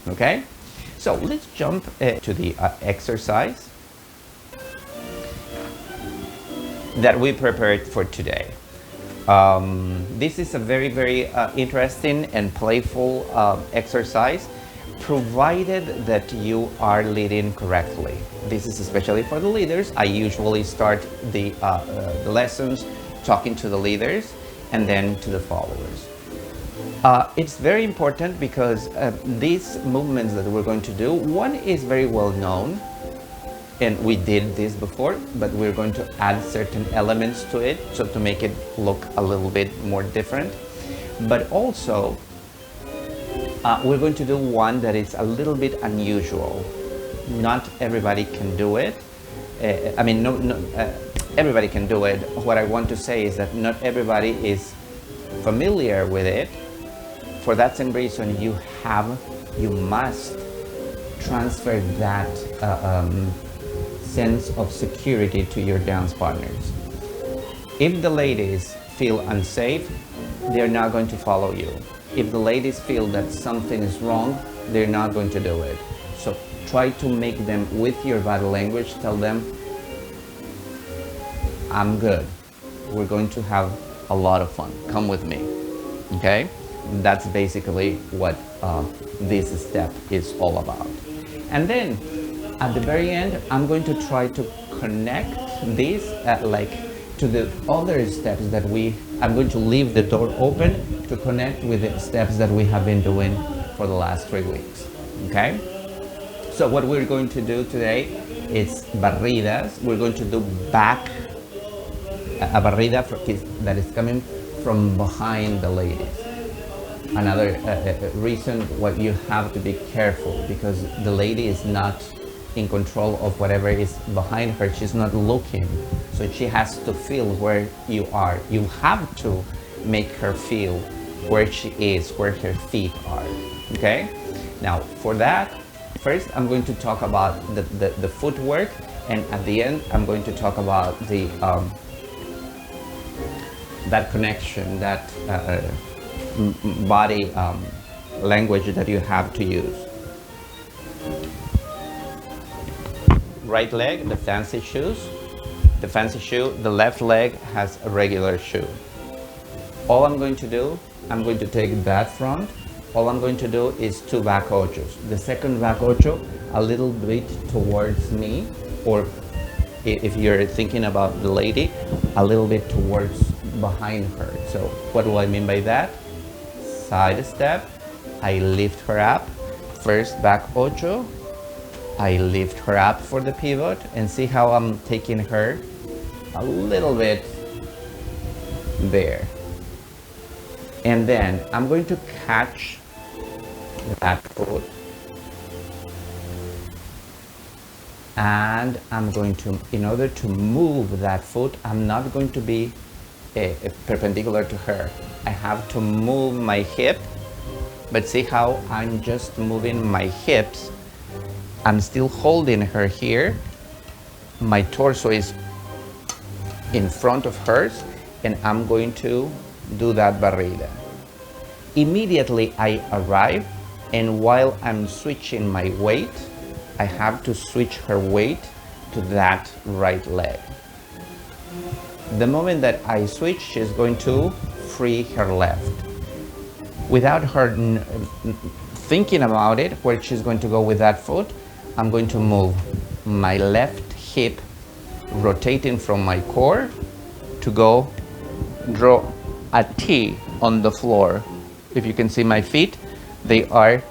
Okay, so let's jump to the exercise that we prepared for today. This is a very interesting and playful exercise, provided that you are leading correctly. This is especially for the leaders. I usually start the lessons talking to the leaders and then to the followers. It's very important because these movements that we're going to do, one is very well known, and we did this before, but we're going to add certain elements to it so to make it look a little bit more different. But also, we're going to do one that is a little bit unusual. Not everybody can do it. Everybody can do it. What I want to say is that not everybody is familiar with it. For that same reason, you must transfer that sense of security to your dance partners. If the ladies feel unsafe, they're not going to follow you. If the ladies feel that something is wrong, they're not going to do it. So try to make them, with your body language, tell them, I'm good. We're going to have a lot of fun. Come with me. Okay? That's basically what this step is all about. And then at the very end, I'm going to try to connect this to the other steps that I'm going to leave the door open to connect with the steps that we have been doing for the last 3 weeks. Okay? So what we're going to do today is barridas. We're going to do back, a barrida that is coming from behind the ladies. Another reason why you have to be careful, because the lady is not in control of whatever is behind her. She's not looking, so she has to feel where you are. You have to make her feel where she is, where her feet are. Okay? Now for that, first I'm going to talk about the footwork, and at the end I'm going to talk about the that connection, that body language that you have to use. Right leg, the fancy shoes. The fancy shoe, the left leg has a regular shoe. All I'm going to do, I'm going to take that front. All I'm going to do is 2 back ochos. The second back ocho a little bit towards me, or if you're thinking about the lady, a little bit towards behind her. So what do I mean by that? Side step, I lift her up. First back ocho, I lift her up for the pivot, and see how I'm taking her a little bit there. And then I'm going to catch that foot, and I'm going to, in order to move that foot, I'm not going to be perpendicular to her. I have to move my hip, but see how I'm just moving my hips. I'm still holding her here. My torso is in front of hers, and I'm going to do that barrida. Immediately I arrive, and while I'm switching my weight, I have to switch her weight to that right leg. The moment that I switch, she's going to free her left. Without her thinking about it, where she's going to go with that foot, I'm going to move my left hip, rotating from my core to go draw a T on the floor. If you can see my feet, they are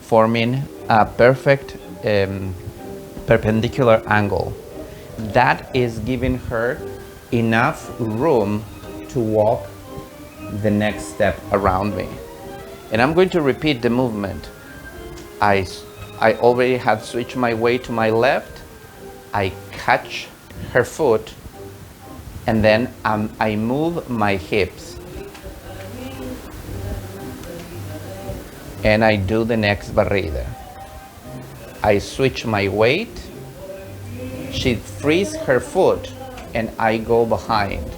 forming a perfect perpendicular angle. That is giving her enough room to walk the next step around me. And I'm going to repeat the movement. I already have switched my weight to my left. I catch her foot, and then I move my hips, and I do the next barrida. I switch my weight, she frees her foot, and I go behind.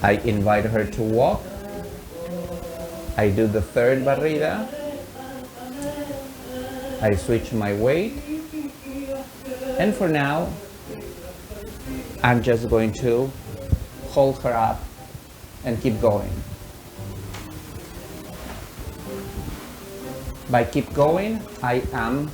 I invite her to walk. I do the third barrida, I switch my weight, and for now, I'm just going to hold her up and keep going. By keep going, I'm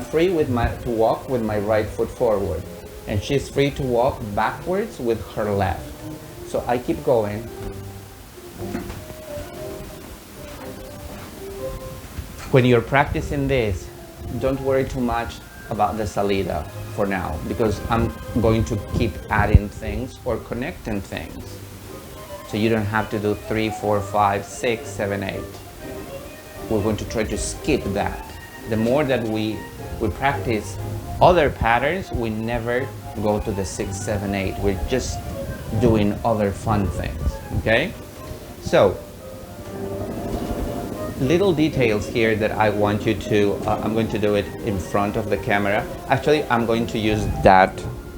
free to walk with my right foot forward, and she's free to walk backwards with her left. So I keep going. When you're practicing this, don't worry too much about the salida for now, because I'm going to keep adding things or connecting things. So you don't have to do 3, 4, 5, 6, 7, 8. We're going to try to skip that. The more that we practice other patterns, we never go to the 6, 7, 8. We're just doing other fun things, okay? So, little details here that I want you to, I'm going to do it in front of the camera. Actually, I'm going to use that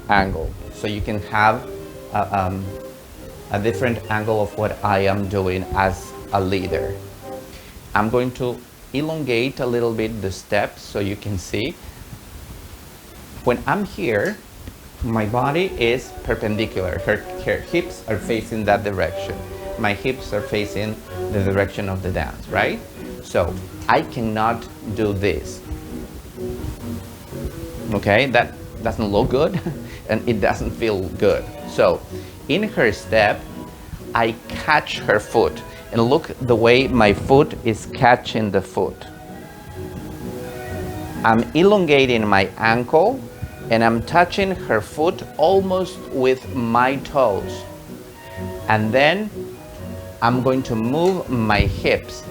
angle so you can have a different angle of what I am doing as a leader. I'm going to elongate a little bit the steps so you can see. When I'm here, my body is perpendicular. Her hips are facing that direction. My hips are facing the direction of the dance, right? So I cannot do this. Okay, that doesn't look good and it doesn't feel good. So in her step, I catch her foot. And look the way my foot is catching the foot. I'm elongating my ankle and I'm touching her foot almost with my toes. And then I'm going to move my hips.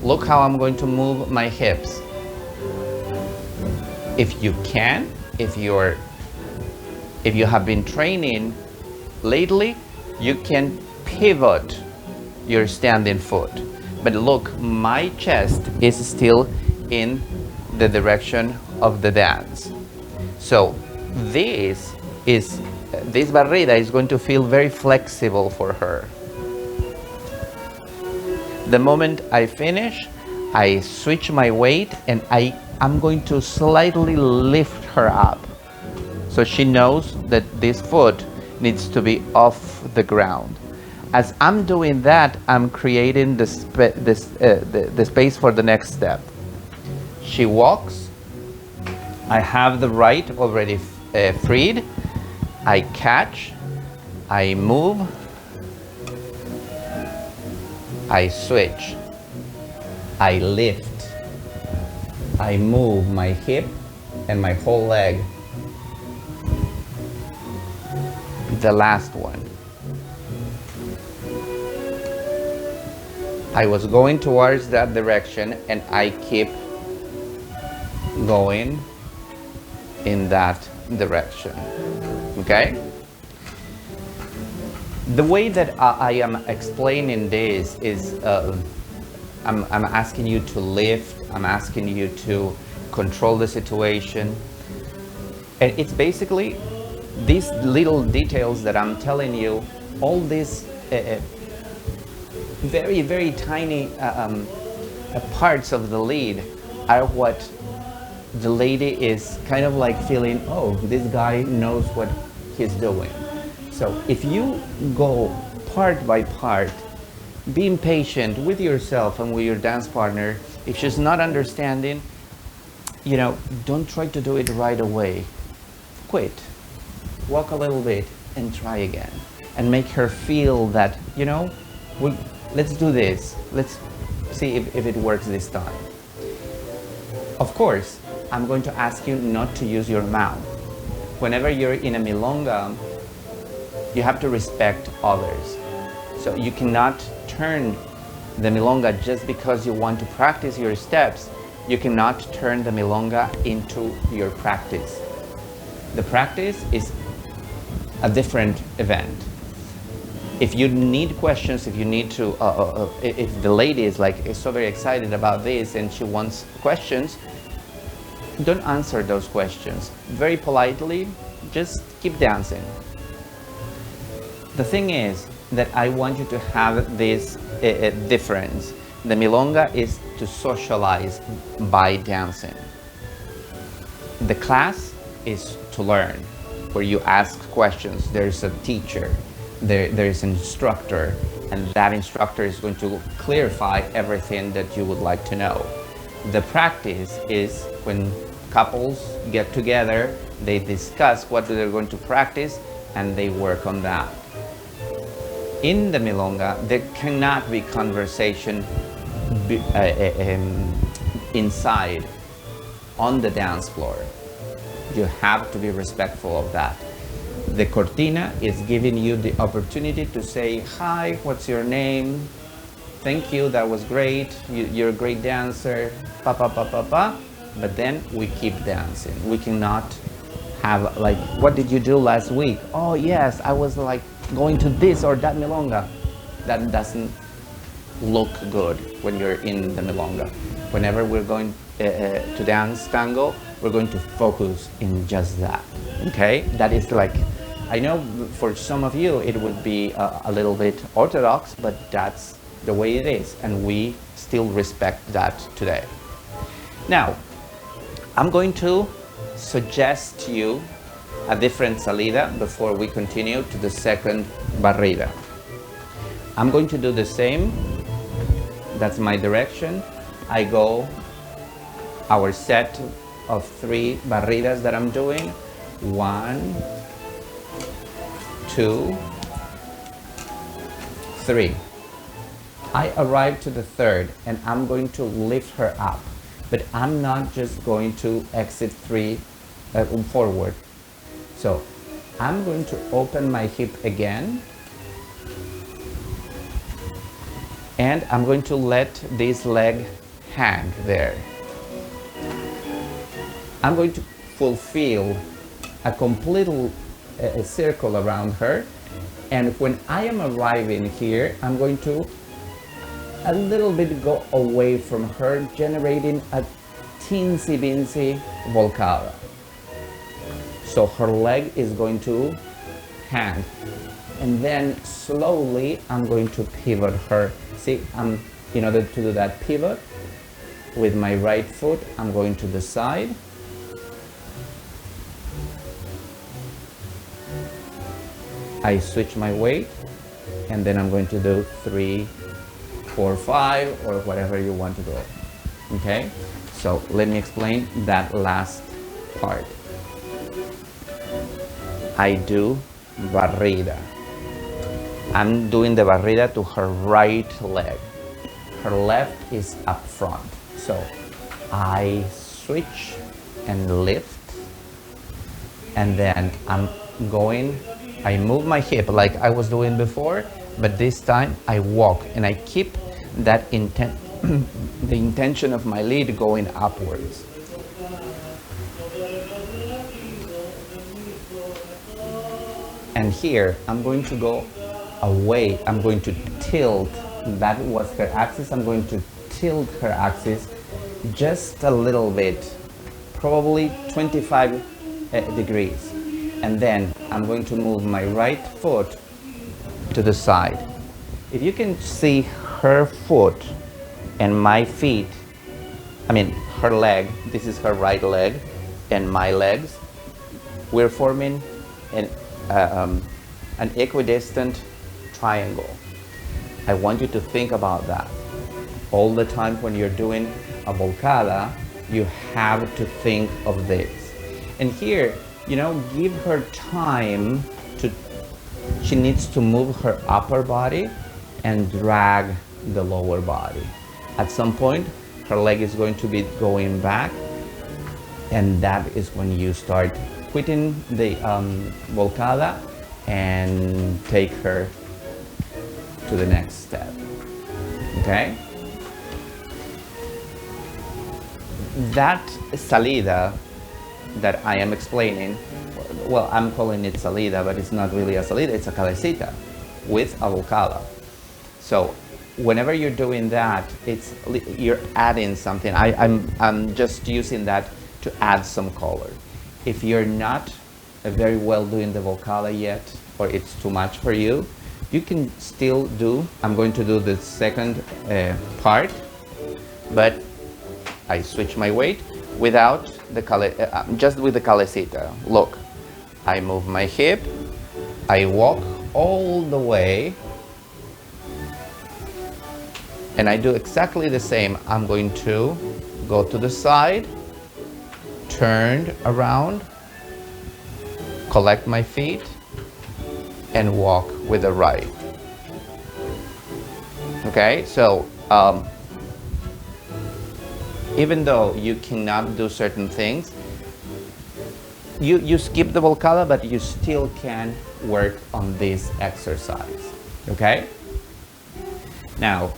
Look how I'm going to move my hips. If you can, if you have been training lately, you can pivot your standing foot. But look, my chest is still in the direction of the dance. So this barrida is going to feel very flexible for her. The moment I finish, I switch my weight and I'm going to slightly lift her up. So she knows that this foot needs to be off the ground. As I'm doing that, I'm creating the space for the next step. She walks. I have the right already freed. I catch. I move. I switch. I lift. I move my hip and my whole leg. The last one. I was going towards that direction and I keep going in that direction. Okay? The way that I am explaining this is I'm asking you to lift, I'm asking you to control the situation. And it's basically these little details that I'm telling you, all these very, very tiny parts of the lead are what the lady is kind of like feeling, oh, this guy knows what he's doing. So if you go part by part, being patient with yourself and with your dance partner, if she's not understanding, you know, don't try to do it right away. Quit, walk a little bit and try again and make her feel that, you know, let's do this. Let's see if it works this time. Of course, I'm going to ask you not to use your mouth. Whenever you're in a milonga, you have to respect others. So you cannot turn the milonga just because you want to practice your steps. You cannot turn the milonga into your practice. The practice is a different event. If you need questions, if you need to, if the lady is so very excited about this and she wants questions, don't answer those questions. Very politely, just keep dancing. The thing is that I want you to have this difference The milonga is to socialize by dancing. The class is to learn, where you ask questions. There's a teacher, there's an instructor, and that instructor is going to clarify everything that you would like to know. The practice is when couples get together, they discuss what they're going to practice, and they work on that. In the milonga, there cannot be conversation inside on the dance floor. You have to be respectful of that. The cortina is giving you the opportunity to say, hi, what's your name? Thank you, that was great. You're a great dancer, pa pa pa pa pa. But then we keep dancing. We cannot have like, what did you do last week? Oh yes, I was like going to this or that milonga. That doesn't look good when you're in the milonga. Whenever we're going to dance tango, we're going to focus in just that, okay? That is like, I know for some of you it would be a little bit orthodox, but that's the way it is, and we still respect that today. Now, I'm going to suggest to you a different salida before we continue to the second barrida. I'm going to do the same. That's my direction. I go our set of 3 barridas that I'm doing. 1, 2, 3. I arrive to the third and I'm going to lift her up, but I'm not just going to exit 3 forward. So I'm going to open my hip again, and I'm going to let this leg hang there. I'm going to fulfill a complete circle around her, and when I am arriving here, I'm going to a little bit go away from her, generating a teensy-weensy volcada. So her leg is going to hang, and then slowly I'm going to pivot her. See, in order to do that pivot with my right foot, I'm going to the side. I switch my weight, and then I'm going to do 3, 4, 5, or whatever you want to do. Okay? So let me explain that last part. I do barrida. I'm doing the barrida to her right leg. Her left is up front. So I switch and lift, and then I'm going, I move my hip like I was doing before, but this time I walk and I keep that the intention of my lead going upwards. And here I'm going to go away. I'm going to tilt. That was her axis. I'm going to tilt her axis just a little bit, probably 25 degrees. And then I'm going to move my right foot to the side. If you can see her foot and my feet, I mean her leg, this is her right leg, and my legs, we're forming an equidistant triangle. I want you to think about that. All the time when you're doing a volcada, you have to think of this. And here, you know, give her time to, she needs to move her upper body and drag the lower body. At some point, her leg is going to be going back, and that is when you start quitting the volcada and take her to the next step. Okay? That salida that I am explaining, well, I'm calling it salida, but it's not really a salida, it's a cabecita with a volcada. So whenever you're doing that, you're adding something. I'm just using that to add some color. If you're not very well doing the volcada yet, or it's too much for you, You can still do, I'm going to do the second part, but I switch my weight without the just with the cabecita. Look, I move my hip, I walk all the way, and I do exactly the same. I'm going to go to the side, turn around, collect my feet, and walk with the right. Okay, so even though you cannot do certain things, you skip the volcada, but you still can work on this exercise. Okay, now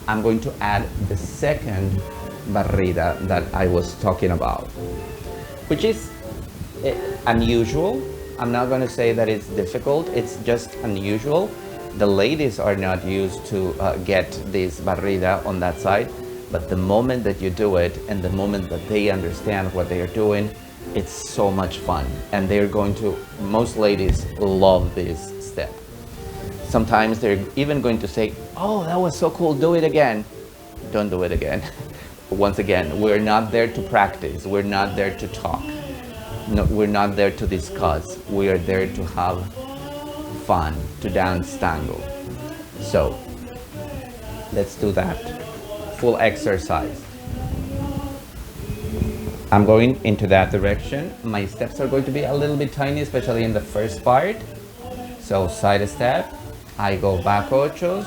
I'm going to add the second barrida that I was talking about, which is unusual. I'm not going to say that it's difficult, it's just unusual. The ladies are not used to get this barrida on that side, but the moment that you do it and the moment that they understand what they are doing, it's so much fun. And they're going to, most ladies love this step. Sometimes they're even going to say, oh, that was so cool, do it again. Don't do it again. Once again, we're not there to practice, we're not there to talk. No, we're not there to discuss. We are there to have fun, to dance tango. So let's do that. Full exercise. I'm going into that direction. My steps are going to be a little bit tiny, especially in the first part. So side step, I go back ochos,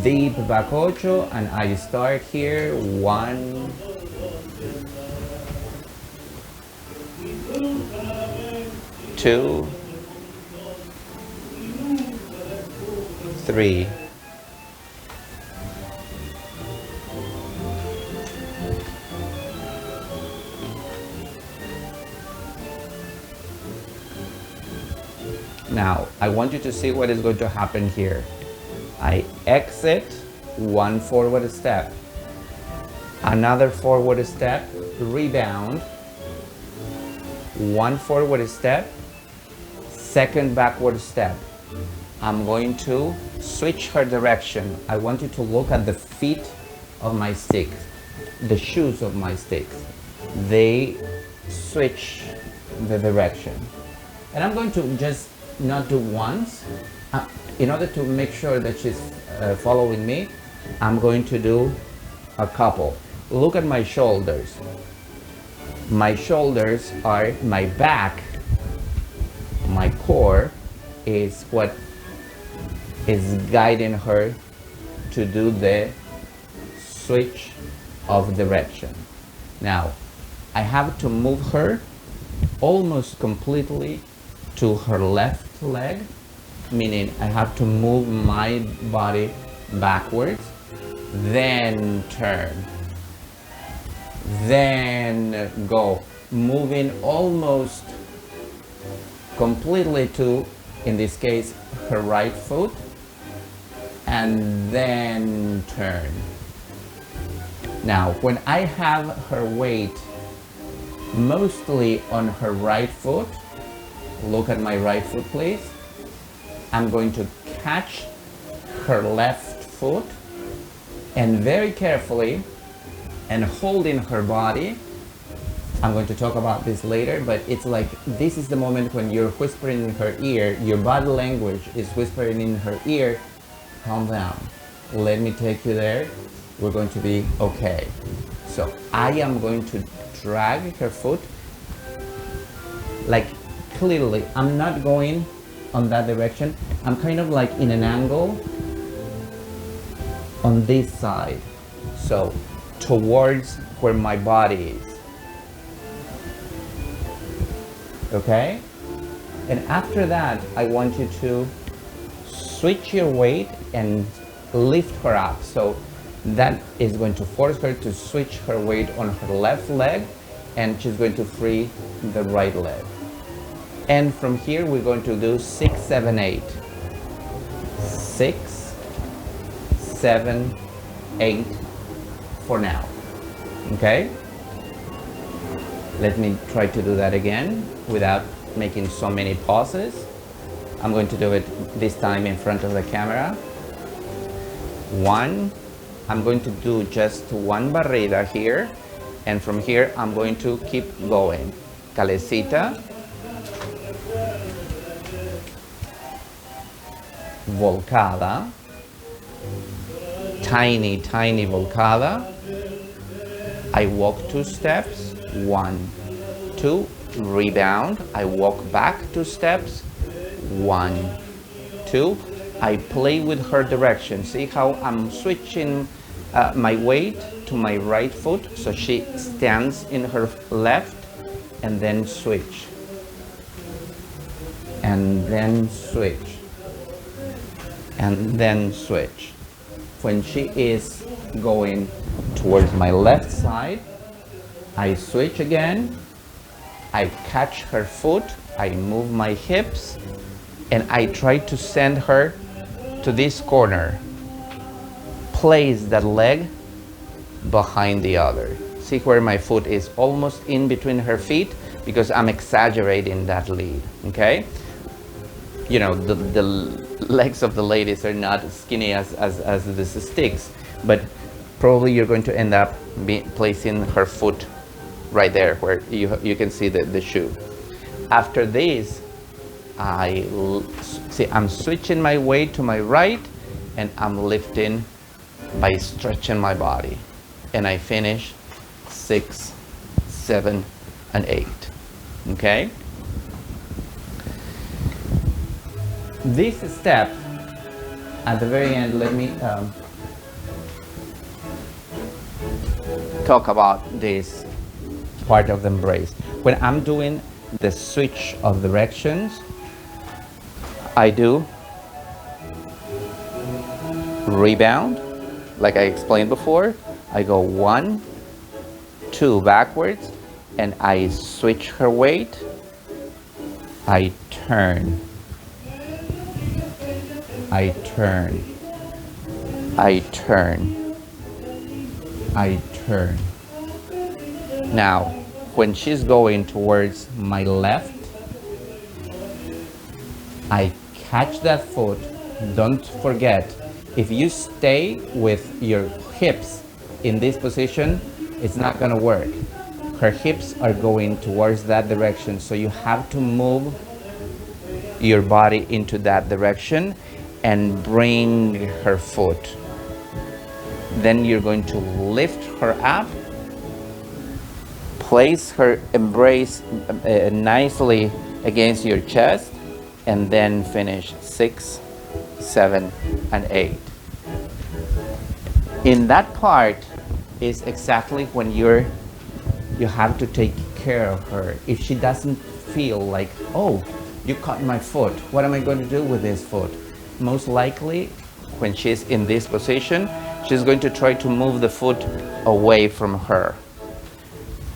deep back ocho, and I start here. 1, 2, 3, 4. Now, I want you to see what is going to happen here. I exit, 1 forward step, another forward step, rebound, 1 forward step, second backward step. I'm going to switch her direction. I want you to look at the feet of my stick, the shoes of my sticks. They switch the direction. And I'm going to just not do once. In order to make sure that she's following me, I'm going to do a couple. Look at my shoulders. My shoulders are my back. My core is what is guiding her to do the switch of direction. Now, I have to move her almost completely to her left leg, meaning I have to move my body backwards, then turn, then go, moving almost completely to, in this case, her right foot, and then turn. Now, when I have her weight mostly on her right foot, look at my right foot please, I'm going to catch her left foot and very carefully and holding her body, I'm going to talk about this later, but it's like this is the moment when you're whispering in her ear, your body language is whispering in her ear, calm down, let me take you there, we're going to be okay. So I am going to drag her foot, like clearly I'm not going on that direction, I'm kind of like in an angle on this side, so towards where my body is. Okay? And after that, I want you to switch your weight and lift her up. So that is going to force her to switch her weight on her left leg, and she's going to free the right leg. And from here, we're going to do 6, 7, 8. 6, 7, 8 for now. Okay? Let me try to do that again without making so many pauses. I'm going to do it this time in front of the camera. 1. I'm going to do just 1 barrida here, and from here I'm going to keep going. Calecita, volcada, tiny volcada. I walk 2 steps, 1, 2, rebound. I walk back 2 steps, 1, 2. I play with her direction. See how I'm switching my weight to my right foot, so she stands in her left, and then switch, and then switch, and then switch. When she is going towards my left side, I switch again, I catch her foot, I move my hips, and I try to send her to this corner. Place that leg behind the other. See where my foot is almost in between her feet, because I'm exaggerating that lead, okay? You know, the legs of the ladies are not as skinny as the sticks, but probably you're going to end up placing her foot right there where you can see the shoe. After this, I'm switching my weight to my right, and I'm lifting by stretching my body, and I finish 6, 7, and 8. Okay? This step at the very end, let me talk about this part of the embrace. When I'm doing the switch of directions, I do rebound, like I explained before. I go 1, 2 backwards, and I switch her weight. I turn, I turn, I turn, I turn. Now, when she's going towards my left, I catch that foot. Don't forget, if you stay with your hips in this position, it's not gonna work. Her hips are going towards that direction, so you have to move your body into that direction and bring her foot. Then you're going to lift her up, place her embrace nicely against your chest, and then finish 6, 7, and 8. In that part is exactly when you have to take care of her. If she doesn't feel like, oh, you caught my foot, what am I going to do with this foot? Most likely, when she's in this position, she's going to try to move the foot away from her.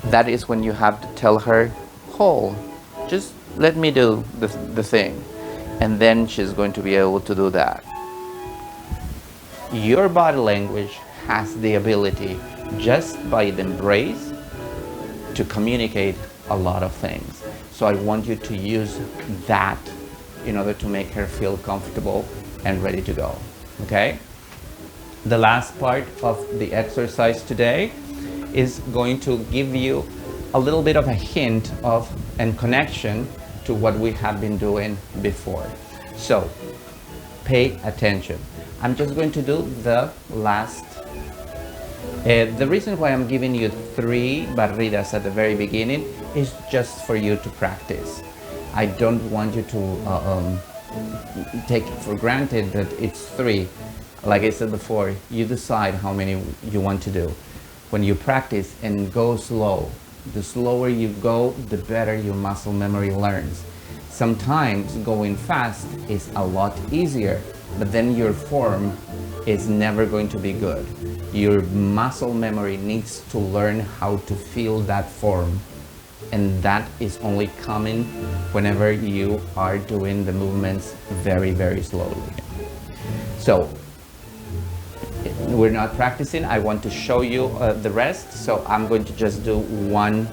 That is when you have to tell her, hold, just let me do the thing. And then she's going to be able to do that. Your body language has the ability, just by the embrace, to communicate a lot of things. So I want you to use that in order to make her feel comfortable and ready to go, okay? The last part of the exercise today is going to give you a little bit of a hint of and connection to what we have been doing before. So pay attention. I'm just going to do the last. The reason why I'm giving you 3 barridas at the very beginning is just for you to practice. I don't want you to take it for granted that it's 3. Like I said before, you decide how many you want to do. When you practice and go slow, the slower you go, the better your muscle memory learns. Sometimes going fast is a lot easier, but then your form is never going to be good. Your muscle memory needs to learn how to feel that form, and that is only coming whenever you are doing the movements very, very slowly. So we're not practicing. I want to show you the rest, so I'm going to just do one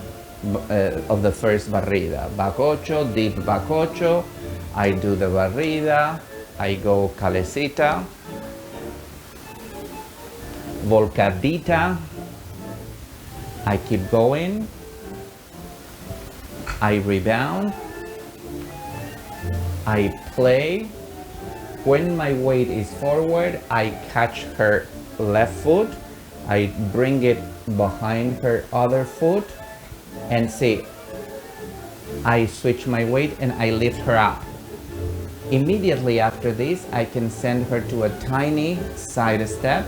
of the first barrida. Back ocho, deep back ocho, I do the barrida, I go calecita, volcadita, I keep going, I rebound, I play. When my weight is forward, I catch her left foot, I bring it behind her other foot, and see, I switch my weight and I lift her up. Immediately after this, I can send her to a tiny side step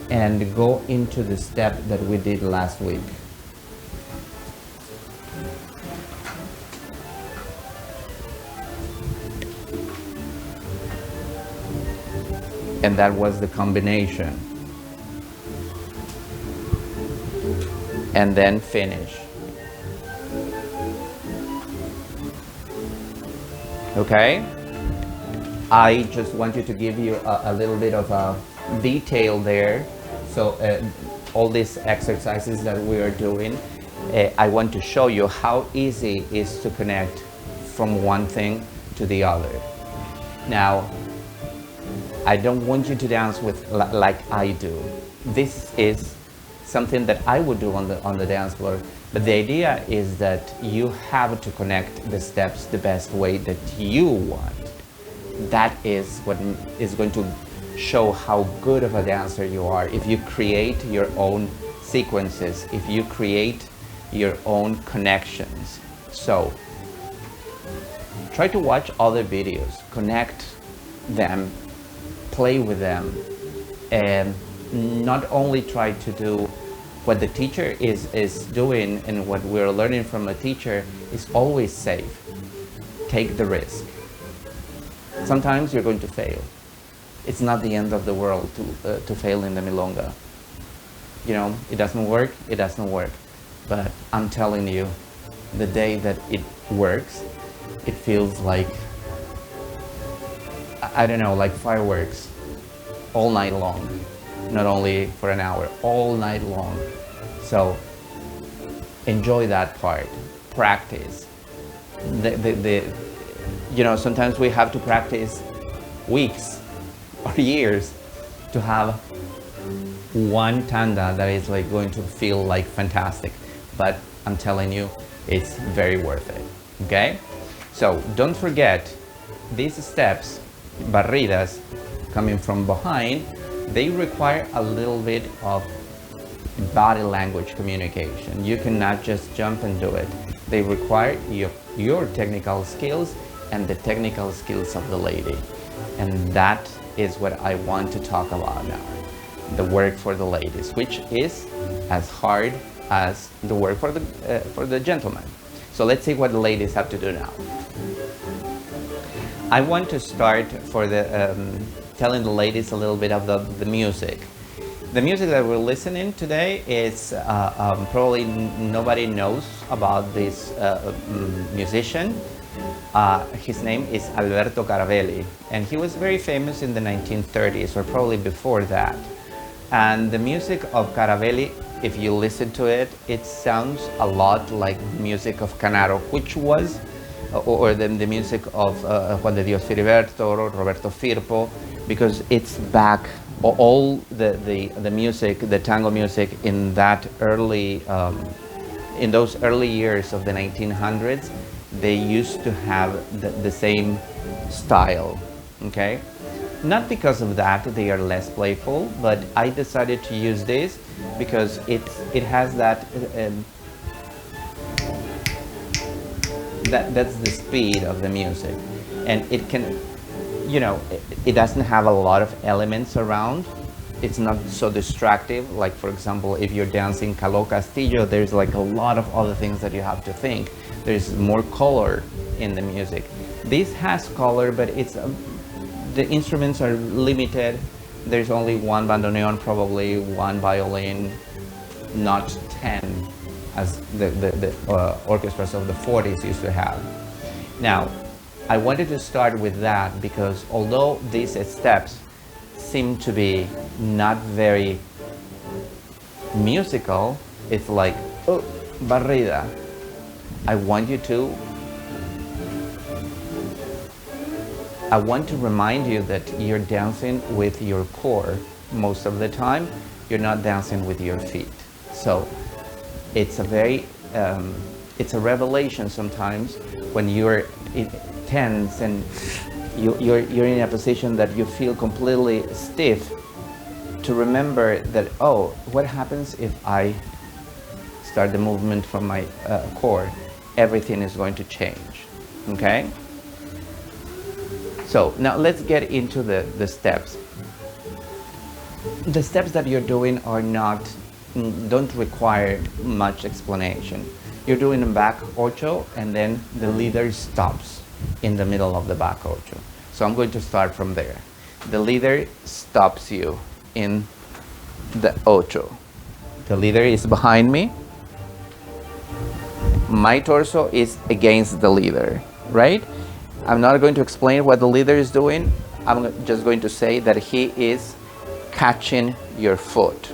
and go into the step that we did last week. And that was the combination. And then finish. Okay? I just wanted to give you a little bit of a detail there. So all these exercises that we are doing, I want to show you how easy it is to connect from one thing to the other. Now, I don't want you to dance with like I do. This is something that I would do on the dance floor. But the idea is that you have to connect the steps the best way that you want. That is what is going to show how good of a dancer you are. If you create your own sequences, if you create your own connections. So try to watch other videos, connect them, play with them, and not only try to do what the teacher is doing, and what we're learning from a teacher is always safe. Take the risk. Sometimes you're going to fail. It's not the end of the world to fail in the milonga. You know, it doesn't work, it doesn't work. But I'm telling you, the day that it works, it feels like, I don't know, like fireworks all night long. Not only for an hour, all night long. So enjoy that part, practice. You know, sometimes we have to practice weeks or years to have one tanda that is like going to feel like fantastic. But I'm telling you, it's very worth it, okay? So don't forget, these steps, barridas, coming from behind, they require a little bit of body language communication. You cannot just jump and do it. They require your technical skills and the technical skills of the lady. And that is what I want to talk about now. The work for the ladies, which is as hard as the work for the gentlemen. So let's see what the ladies have to do now. I want to start for the telling the ladies a little bit of the music. The music that we're listening today is probably nobody knows about this musician. His name is Alberto Caravelli, and he was very famous in the 1930s, or probably before that. And the music of Caravelli, if you listen to it, it sounds a lot like music of Canaro, which was, or the music of Juan de Dios Filiberto, Roberto Firpo, because it's back, all the music, the tango music in that early, in those early years of the 1900s, they used to have the same style, okay? Not because of that they are less playful, but I decided to use this because it has that, that's the speed of the music, and it can, you know, it doesn't have a lot of elements around. It's not so distractive. Like, for example, if you're dancing Caló Castillo, there's like a lot of other things that you have to think. There's more color in the music. This has color, but it's the instruments are limited. There's only one bandoneon, probably one violin, not 10 as the orchestras of the 40s used to have. Now, I wanted to start with that because although these steps seem to be not very musical, it's like, oh, barrida. I want you to I want to remind you that you're dancing with your core most of the time. You're not dancing with your feet. So it's a very, it's a revelation sometimes when you're tense and you're in a position that you feel completely stiff, to remember that, oh, what happens if I start the movement from my core? Everything is going to change, okay? So now let's get into the steps. The steps that you're doing are don't require much explanation. You're doing a back ocho, and then the leader stops in the middle of the back ocho. So I'm going to start from there. The leader stops you in the ocho. The leader is behind me. My torso is against the leader, right? I'm not going to explain what the leader is doing. I'm just going to say that he is catching your foot.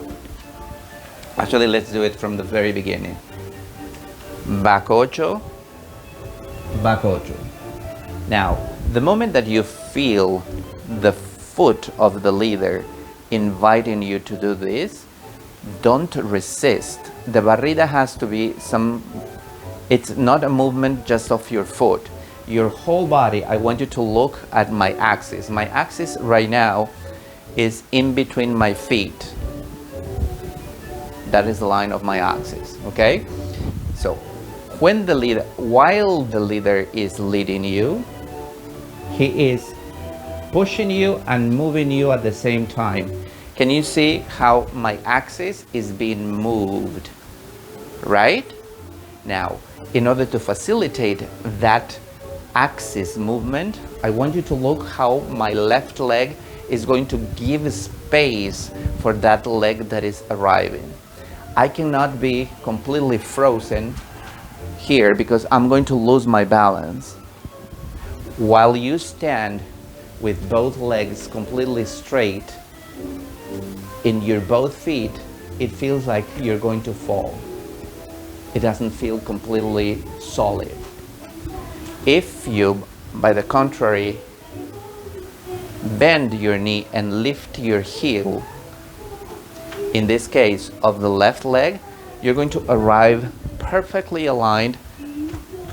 Actually, let's do it from the very beginning. Back ocho, back ocho. Now, the moment that you feel the foot of the leader inviting you to do this, don't resist. The barrida has to be it's not a movement just of your foot. Your whole body, I want you to look at my axis. My axis right now is in between my feet. That is the line of my axis, okay? So while the leader is leading you, he is pushing you and moving you at the same time. Can you see how my axis is being moved, right? Now, in order to facilitate that axis movement, I want you to look how my left leg is going to give space for that leg that is arriving. I cannot be completely frozen here because I'm going to lose my balance. While you stand with both legs completely straight in your both feet, it feels like you're going to fall. It doesn't feel completely solid. If you, by the contrary, bend your knee and lift your heel, in this case of the left leg, you're going to arrive perfectly aligned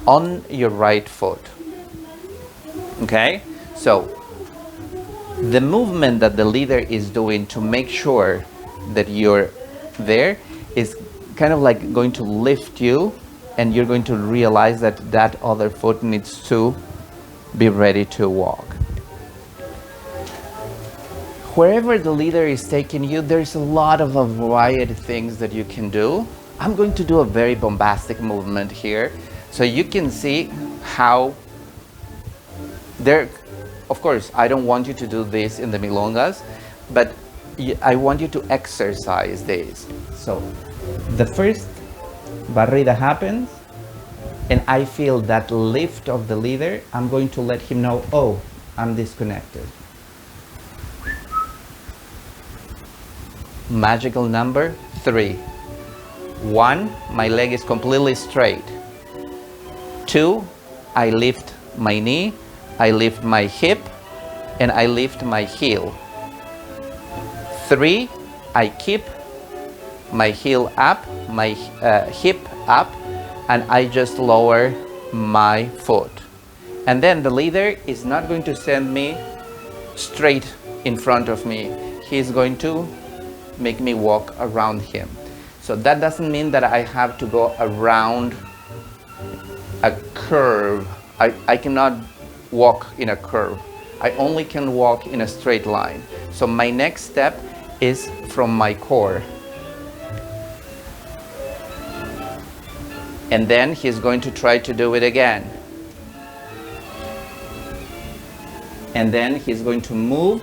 on your right foot. Okay? So, the movement that the leader is doing to make sure that you're there is kind of like going to lift you, and you're going to realize that that other foot needs to be ready to walk. Wherever the leader is taking you, there's a lot of a variety of things that you can do. I'm going to do a very bombastic movement here, so you can see how of course, I don't want you to do this in the milongas, but I want you to exercise this. So the first barrida happens, and I feel that lift of the leader. I'm going to let him know, oh, I'm disconnected. Magical number 3. 1, my leg is completely straight. 2, I lift my knee, I lift my hip, and I lift my heel. 3, I keep my heel up, my hip up, and I just lower my foot. And then the leader is not going to send me straight in front of me. He's going to make me walk around him. So that doesn't mean that I have to go around a curve. I cannot walk in a curve. I only can walk in a straight line. So my next step is from my core. And then he's going to try to do it again. And then he's going to move,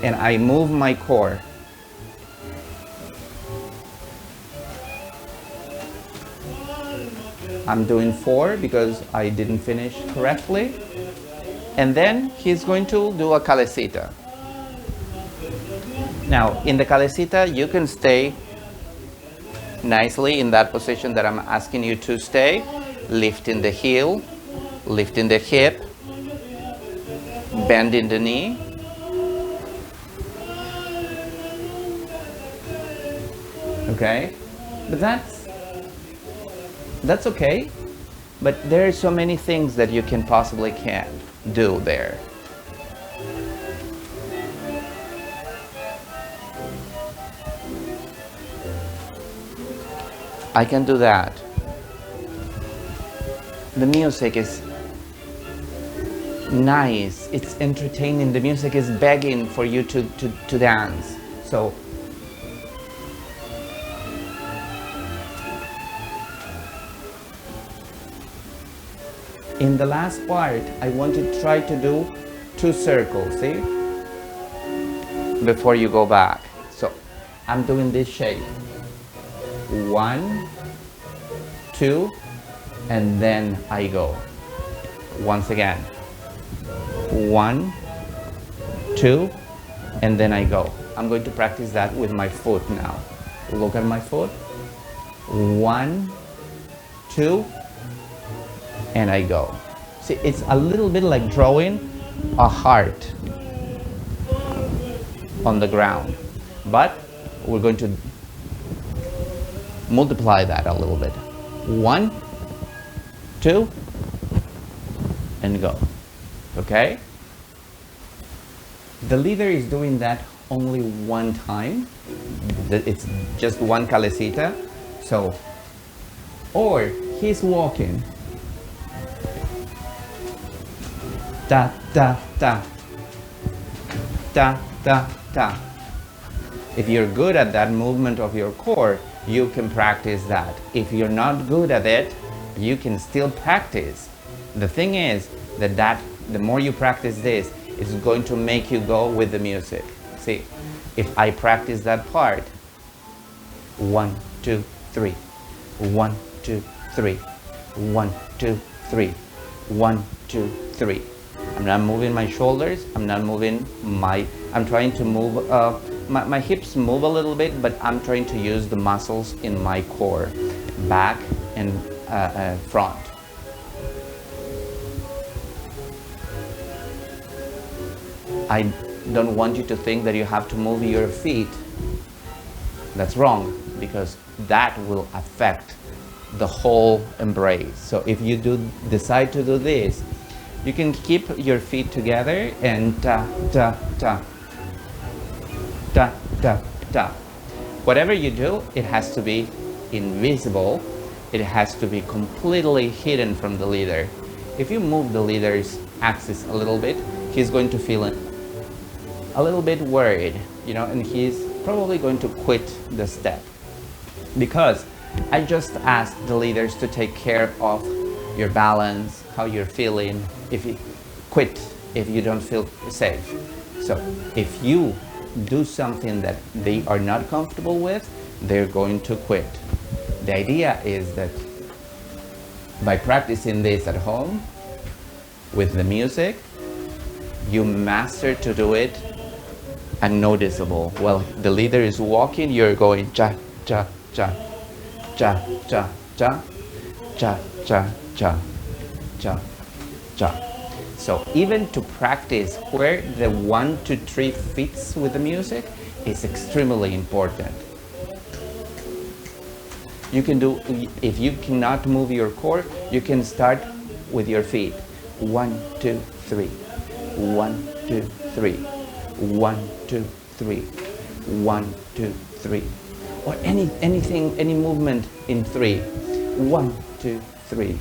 and I move my core. I'm doing 4 because I didn't finish correctly. And then he's going to do a calecita. Now, in the calecita, you can stay nicely in that position that I'm asking you to stay, lifting the heel, lifting the hip, bending the knee. Okay, but that's okay. But there are so many things that you can possibly can do there. I can do that. The music is nice, it's entertaining, the music is begging for you to dance. So in the last part, I want to try to do 2 circles, see? Before you go back. So I'm doing this shape. 1, 2, and then I go. Once again. 1, 2, and then I go. I'm going to practice that with my foot now. Look at my foot. 1, 2, and I go. See, it's a little bit like drawing a heart on the ground, but we're going to multiply that a little bit. 1, 2, and go. Okay? The leader is doing that only one time. It's just one calecita. So, or he's walking. Da, da, da. Da, da, da. If you're good at that movement of your core, you can practice that. If you're not good at it, you can still practice. The thing is that the more you practice this, it's going to make you go with the music. See, if I practice that part, 1, 2, 3, 1, 2, 3, 1, 2, 3, 1, 2, 3. I'm not moving my shoulders, I'm not moving I'm trying to move, my hips move a little bit, but I'm trying to use the muscles in my core, back and front. I don't want you to think that you have to move your feet. That's wrong, because that will affect the whole embrace. So if you decide to do this, you can keep your feet together and ta, ta, ta, ta, ta, ta. Whatever you do, it has to be invisible. It has to be completely hidden from the leader. If you move the leader's axis a little bit, he's going to feel a little bit worried, and he's probably going to quit the step. Because I just asked the leaders to take care of your balance, how you're feeling, if you quit, if you don't feel safe. So if you do something that they are not comfortable with, they're going to quit. The idea is that by practicing this at home with the music, you master to do it unnoticeable. While the leader is walking, you're going cha, cha, cha, cha, cha, cha, cha, cha, cha, cha, cha. So even to practice where the 1, 2, 3 fits with the music is extremely important. You can do, if you cannot move your core, you can start with your feet. 1, 2, 3. 1, 2, 3. 1, 2, 3. 1, 2, 3. Or anything, any movement in 3. 1, 2, 3.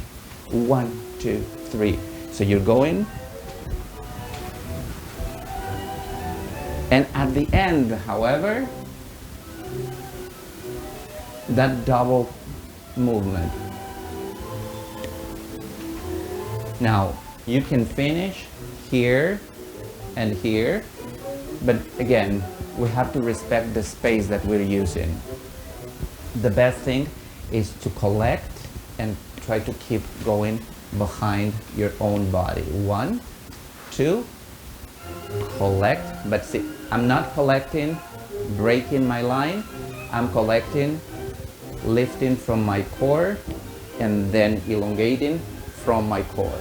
1, 2, 3. So you're going, and at the end, however, that double movement. Now you can finish here and here, but again, we have to respect the space that we're using. The best thing is to collect and try to keep going behind your own body. 1, 2, collect, but see, I'm not collecting, breaking my line, I'm collecting, lifting from my core, and then elongating from my core.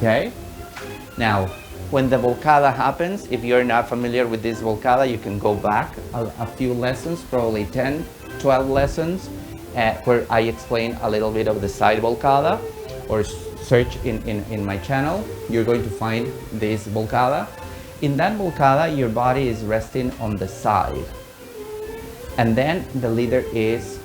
Okay? Now, when the volcada happens, if you're not familiar with this volcada, you can go back a few lessons, probably 10, 12 lessons, where I explain a little bit of the side volcada, or search in my channel. You're going to find this volcada. In that volcada, your body is resting on the side. And then the leader is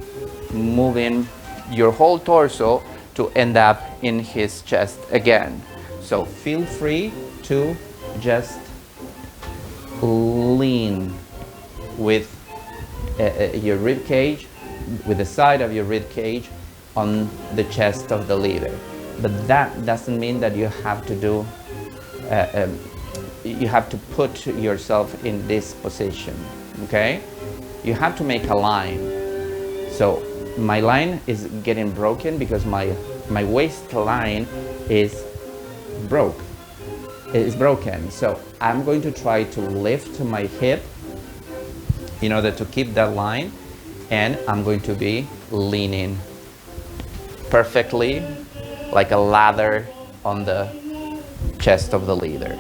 moving your whole torso to end up in his chest again. So feel free to just lean with your rib cage, with the side of your rib cage on the chest of the leader. But that doesn't mean that you have to do, you have to put yourself in this position, okay? You have to make a line. So my line is getting broken because my waistline is broken. So I'm going to try to lift my hip in order to keep that line, and I'm going to be leaning perfectly like a ladder on the chest of the leader.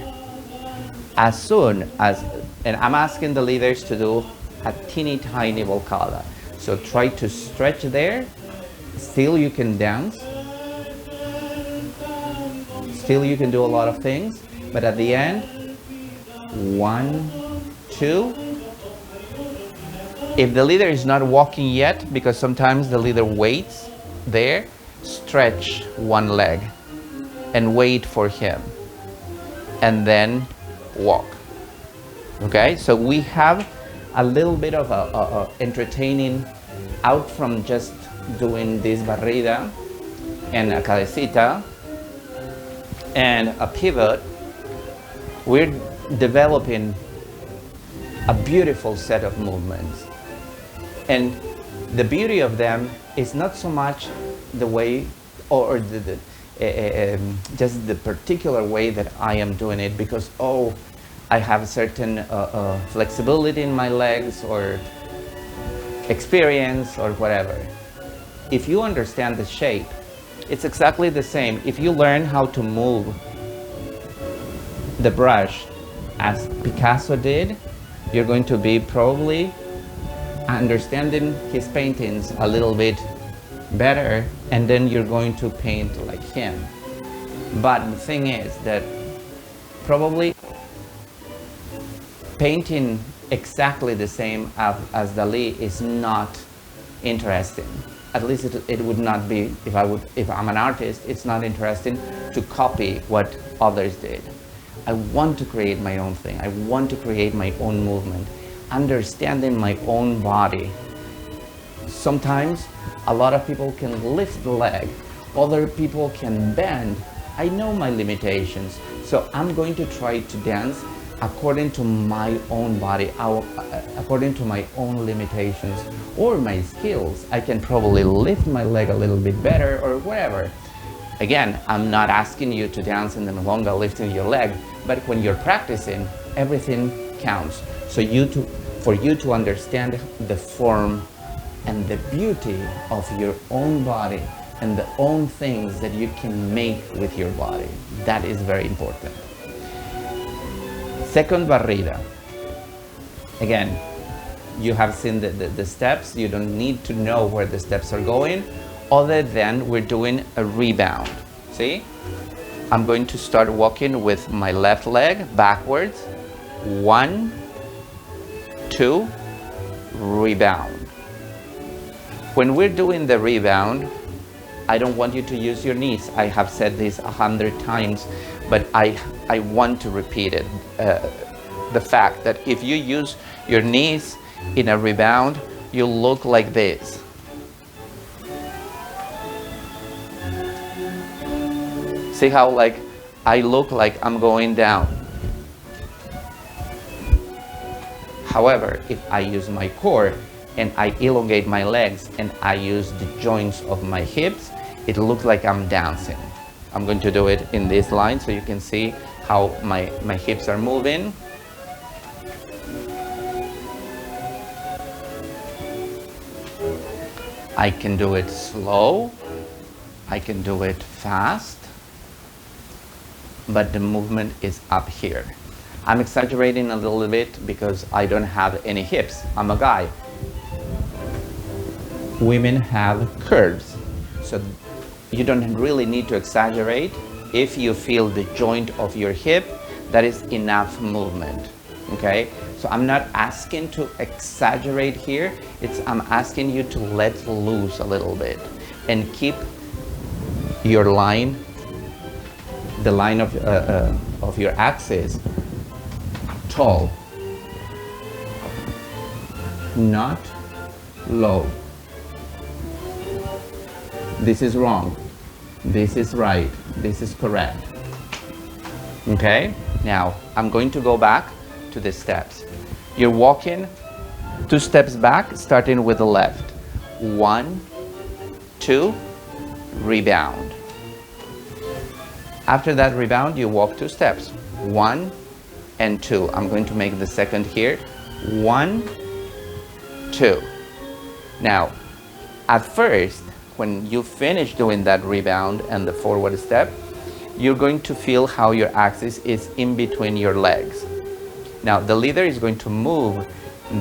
As soon as, and I'm asking the leaders to do a teeny tiny volcada. So try to stretch there. Still you can dance. Still you can do a lot of things. But at the end, 1, 2. If the leader is not walking yet, because sometimes the leader waits there, stretch one leg and wait for him. And then walk. Okay, so we have a little bit of a entertaining out from just doing this barrida and a cabecita and a pivot. We're developing a beautiful set of movements, and the beauty of them is not so much the way or just the particular way that I am doing it, because I have certain flexibility in my legs or experience or whatever. If you understand the shape, it's exactly the same. If you learn how to move the brush as Picasso did, you're going to be probably understanding his paintings a little bit better, and then you're going to paint like him. But the thing is that probably painting exactly the same as Dali is not interesting. At least it would not be, if I'm an artist, it's not interesting to copy what others did. I want to create my own thing. I want to create my own movement, understanding my own body. Sometimes a lot of people can lift the leg, other people can bend. I know my limitations, so I'm going to try to dance according to my own body, according to my own limitations or my skills. I can probably lift my leg a little bit better or whatever. Again, I'm not asking you to dance in the milonga lifting your leg, but when you're practicing, everything counts. So for you to understand the form and the beauty of your own body and the own things that you can make with your body, that is very important. Second barrida. Again, you have seen the steps. You don't need to know where the steps are going, other than we're doing a rebound. See? I'm going to start walking with my left leg backwards. 1, 2, rebound. When we're doing the rebound, I don't want you to use your knees. I have said this 100 times, but I want to repeat it. The fact that if you use your knees in a rebound, you look like this. See how I look like I'm going down. However, if I use my core and I elongate my legs and I use the joints of my hips, it looks like I'm dancing. I'm going to do it in this line so you can see how my hips are moving. I can do it slow. I can do it fast. but the movement is up here. I'm exaggerating a little bit because I don't have any hips. I'm a guy. Women have curves, so you don't really need to exaggerate. If you feel the joint of your hip, that is enough movement, okay? So I'm not asking to exaggerate here, I'm asking you to let loose a little bit and keep your line, the line of your axis tall, not low. This is wrong, this is right, this is correct. Okay, now I'm going to go back to the steps. You're walking 2 steps back, starting with the left. 1, 2, rebound. After that rebound, you walk 2 steps. 1 and 2. I'm going to make the second here. 1, 2. Now, at first, when you finish doing that rebound and the forward step, you're going to feel how your axis is in between your legs. Now, the leader is going to move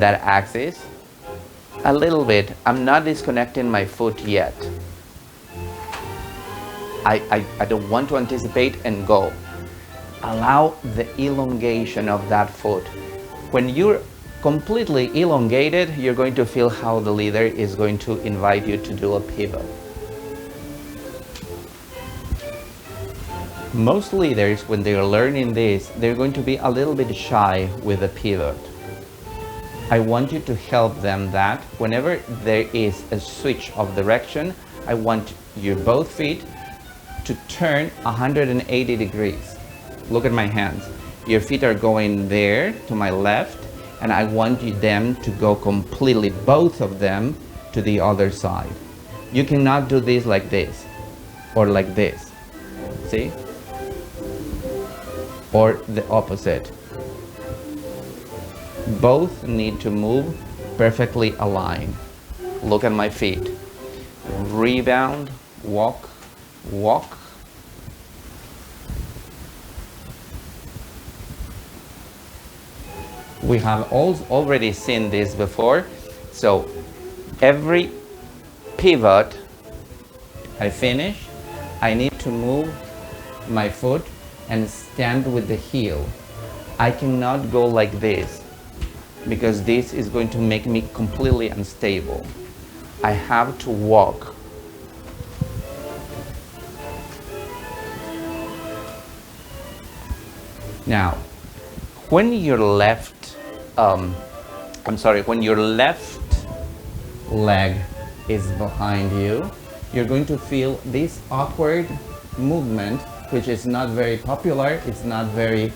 that axis a little bit. I'm not disconnecting my foot yet. I don't want to anticipate and go. Allow the elongation of that foot. When you're completely elongated, you're going to feel how the leader is going to invite you to do a pivot. Most leaders, when they are learning this, they're going to be a little bit shy with the pivot. I want you to help them that whenever there is a switch of direction, I want your both feet to turn 180 degrees. Look at my hands. Your feet are going there to my left, and I want them to go completely, both of them, to the other side. You cannot do this like this or like this. See? Or the opposite. Both need to move perfectly aligned. Look at my feet. Rebound, walk, walk. We have already seen this before. So every pivot I finish, I need to move my foot and stand with the heel. I cannot go like this because this is going to make me completely unstable. I have to walk. Now, when your left when your left leg is behind you, you're going to feel this awkward movement, which is not very popular, it's not very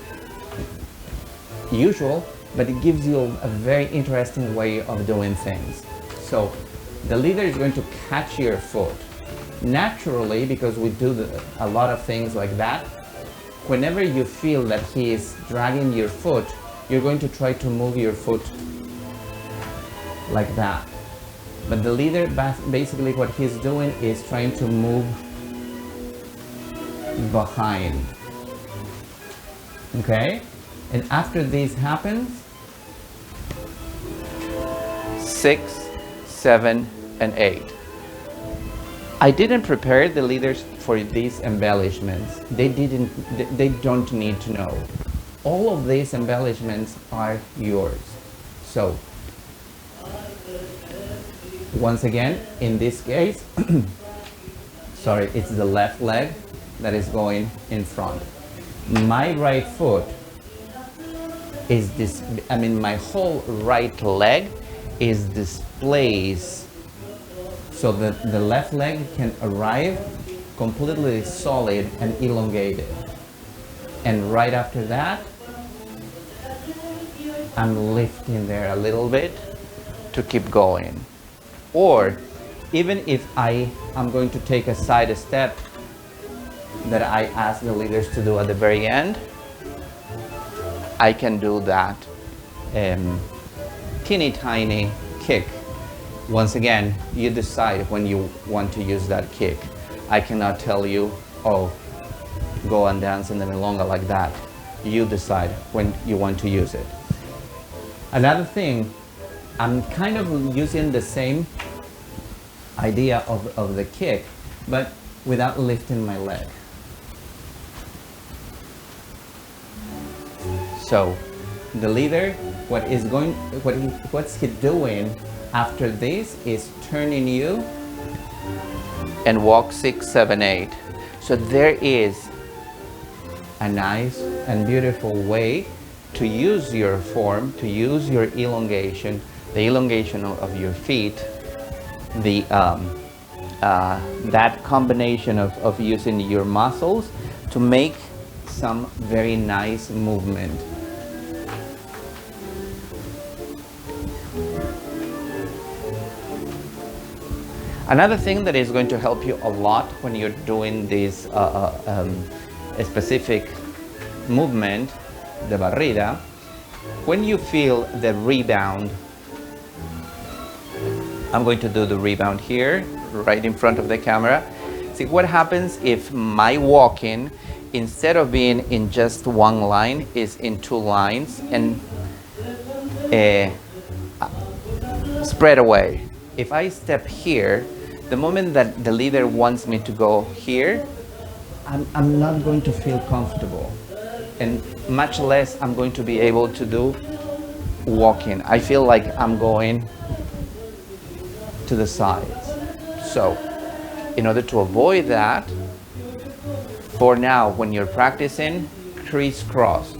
usual, but it gives you a very interesting way of doing things. So the leader is going to catch your foot. Naturally, because we do a lot of things like that, whenever you feel that he is dragging your foot, you're going to try to move your foot like that. But the leader, basically what he's doing is trying to move behind. Okay? And after this happens, 6, 7, and 8. I didn't prepare the leaders for these embellishments. They don't need to know. All of these embellishments are yours. So, once again, in this case, sorry, it's the left leg that is going in front. My right foot is this, my whole right leg is displaced so that the left leg can arrive completely solid and elongated. And right after that, I'm lifting there a little bit to keep going. Or even if I am going to take a side step that I ask the leaders to do at the very end, I can do that teeny tiny kick. Once again, you decide when you want to use that kick. I cannot tell you, oh, go and dance in the milonga like that. You decide when you want to use it. Another thing, I'm kind of using the same idea of the kick, but without lifting my leg. So the leader, what's he doing after this is turning you and walk 6, 7, 8. So there is a nice and beautiful way to use your form, to use your elongation, the elongation of your feet, the that combination of using your muscles to make some very nice movement. Another thing that is going to help you a lot when you're doing this specific movement, the barrida, when you feel the rebound, I'm going to do the rebound here, right in front of the camera. See what happens if my walking, instead of being in just one line, is in 2 lines and spread away. If I step here, the moment that the leader wants me to go here, I'm not going to feel comfortable, and much less I'm going to be able to do walking. I feel like I'm going to the sides. So in order to avoid that, for now, when you're practicing, crisscross.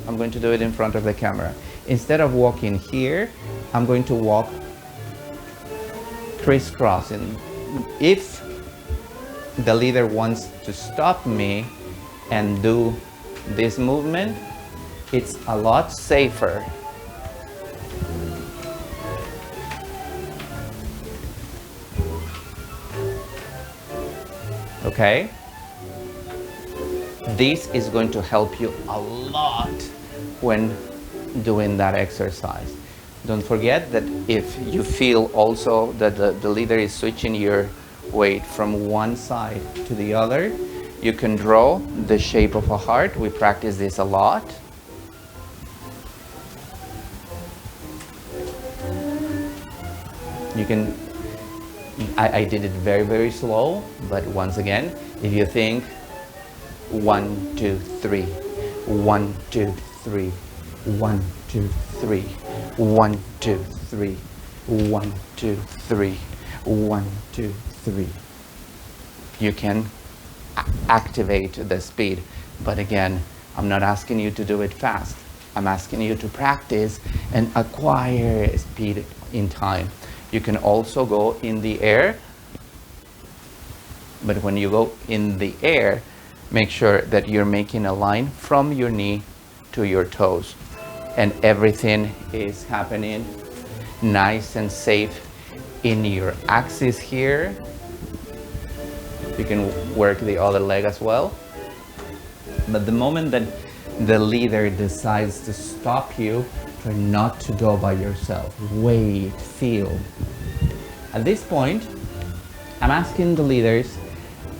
I'm going to do it in front of the camera. Instead of walking here, I'm going to walk crisscrossing. If the leader wants to stop me and do this movement, it's a lot safer. Okay? This is going to help you a lot when doing that exercise. Don't forget that if you feel also that the leader is switching your weight from one side to the other, you can draw the shape of a heart. We practice this a lot. You can, I did it very, very slow, but once again, if you think 1, 2, 3, 1, 2, 3, 1, 2, 3, 1, 2, 3, 1, 2, 3, 1, 2, 3. You can activate the speed, but again, I'm not asking you to do it fast. I'm asking you to practice and acquire speed in time. You can also go in the air, but when you go in the air, make sure that you're making a line from your knee to your toes, and everything is happening nice and safe in your axis here. You can work the other leg as well, but the moment that the leader decides to stop you, try not to go by yourself. Wait, feel. At this point, I'm asking the leaders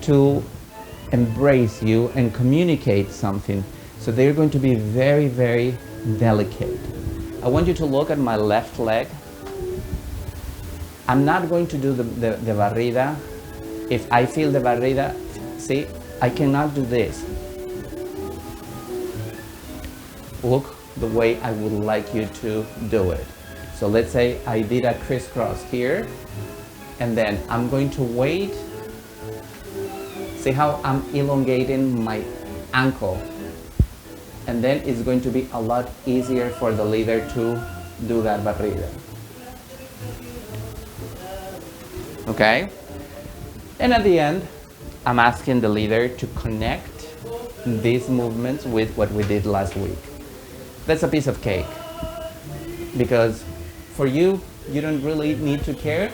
to embrace you and communicate something. So they're going to be very, very delicate. I want you to look at my left leg. I'm not going to do the barrida. If I feel the barrida, see, I cannot do this. Look the way I would like you to do it. So let's say I did a crisscross here, and then I'm going to wait. See how I'm elongating my ankle, and then it's going to be a lot easier for the leader to do that barrida. Okay? And at the end, I'm asking the leader to connect these movements with what we did last week. That's a piece of cake, because for you, you don't really need to care.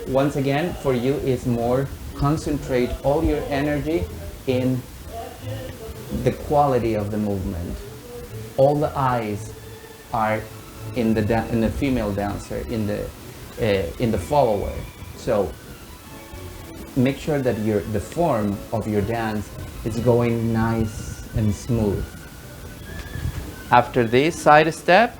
Once again, for you, it's more concentrate all your energy in the quality of the movement. All the eyes are in the female dancer, in the follower. So make sure that the form of your dance it's going nice and smooth. After this side step,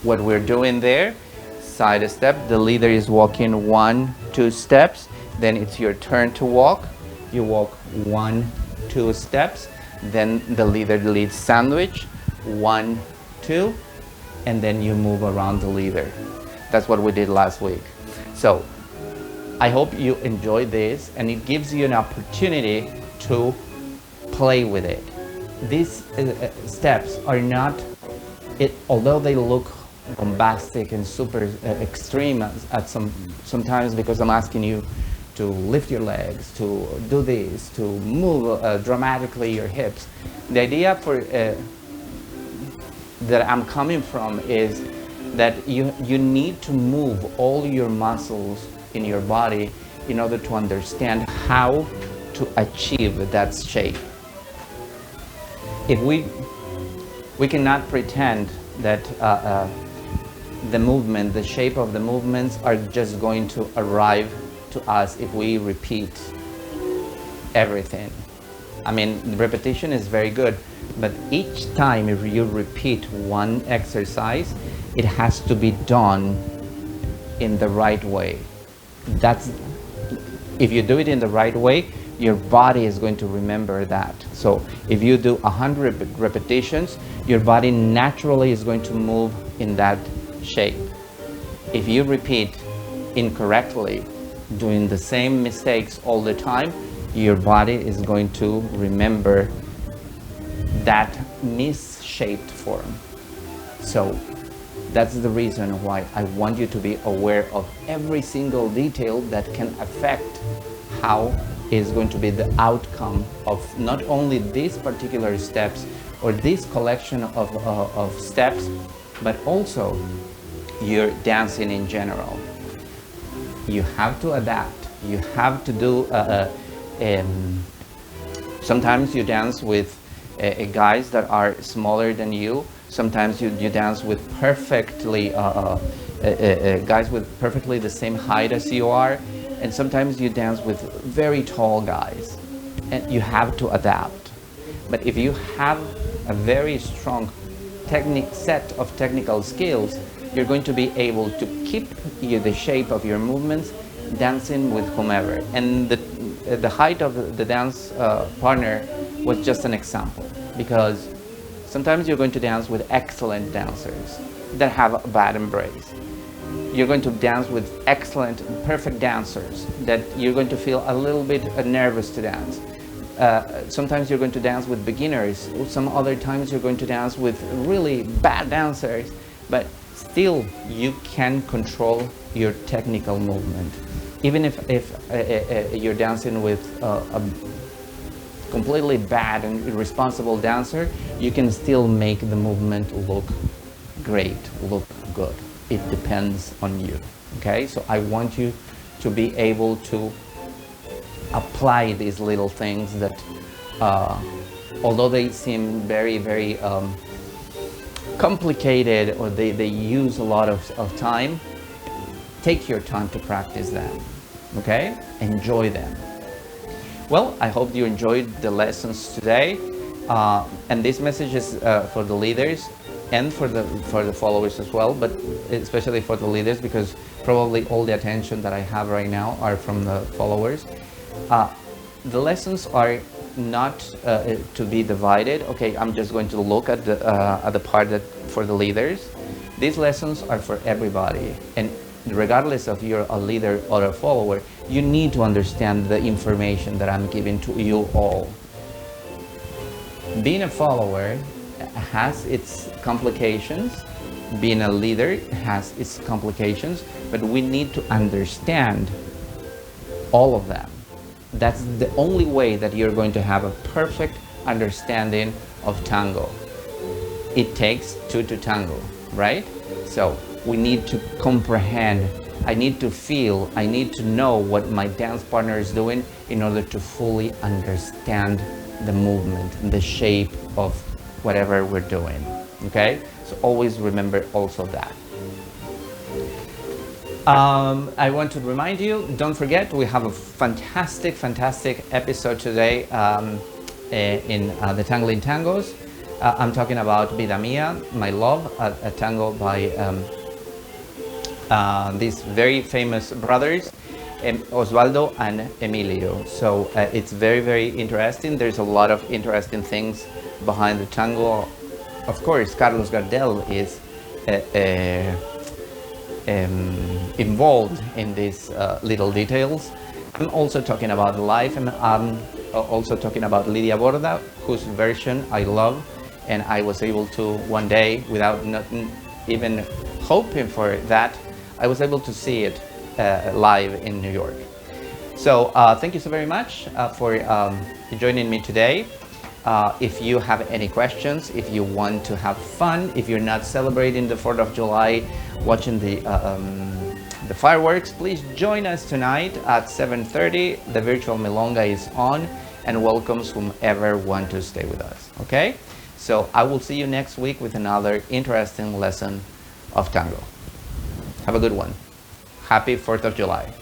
what we're doing there, side step, the leader is walking 1, 2 steps, then it's your turn to walk. You walk 1, 2 steps, then the leader leads sandwich, 1, 2, and then you move around the leader. That's what we did last week. So I hope you enjoyed this, and it gives you an opportunity to play with it. These steps are not, although they look bombastic and super extreme at sometimes, because I'm asking you to lift your legs, to do this, to move dramatically your hips. The idea that I'm coming from is that you need to move all your muscles in your body in order to understand how to achieve that shape. If we cannot pretend that the movement, the shape of the movements are just going to arrive to us if we repeat everything. I mean, the repetition is very good, but each time if you repeat one exercise, it has to be done in the right way. If you do it in the right way, your body is going to remember that. So if you do 100 repetitions, your body naturally is going to move in that shape. If you repeat incorrectly, doing the same mistakes all the time, your body is going to remember that misshaped form. So that's the reason why I want you to be aware of every single detail that can affect how is going to be the outcome of not only these particular steps or this collection of steps, but also your dancing in general. You have to adapt. You have to do, sometimes you dance with guys that are smaller than you. Sometimes you dance with perfectly, guys with perfectly the same height as you are. And sometimes you dance with very tall guys. And you have to adapt. But if you have a very strong set of technical skills, you're going to be able to keep the shape of your movements dancing with whomever. And the height of the dance partner was just an example, because sometimes you're going to dance with excellent dancers that have a bad embrace. You're going to dance with excellent, perfect dancers that you're going to feel a little bit nervous to dance. Sometimes you're going to dance with beginners. Some other times you're going to dance with really bad dancers, but still you can control your technical movement. Even if you're dancing with a completely bad and irresponsible dancer, you can still make the movement look great, look good. It depends on you, okay? So I want you to be able to apply these little things that, although they seem very, very complicated, or they use a lot of time, take your time to practice them, okay? Enjoy them. Well, I hope you enjoyed the lessons today, and this message is for the leaders and for the followers as well, but especially for the leaders, because probably all the attention that I have right now are from the followers. The lessons are not to be divided. Okay, I'm just going to look at the part that for the leaders. These lessons are for everybody, and regardless of you're a leader or a follower, you need to understand the information that I'm giving to you all. Being a follower has its complications. Being a leader has its complications, but we need to understand all of them. That's the only way that you're going to have a perfect understanding of tango. It takes two to tango, right? So we need to comprehend. I need to feel, I need to know what my dance partner is doing in order to fully understand the movement, the shape of the movement. whatever we're doing. Okay, so always remember also that. I want to remind you, don't forget, we have a fantastic episode today in the Tangling Tangos. I'm talking about Vida Mia, My Love, a tango by these very famous brothers, Osvaldo and Emilio. So it's very interesting. There's a lot of interesting things behind the tango. Of course, Carlos Gardel is involved in these little details. I'm also talking about life, and I'm also talking about Lidia Borda, whose version I love, and I was able to one day, without not even hoping for that, I was able to see it live in New York. So thank you so very much for joining me today. If you have any questions, if you want to have fun, if you're not celebrating the 4th of July, watching the fireworks, please join us tonight at 7:30. The virtual Milonga is on and welcomes whomever want to stay with us. Okay? So I will see you next week with another interesting lesson of tango. Have a good one. Happy 4th of July.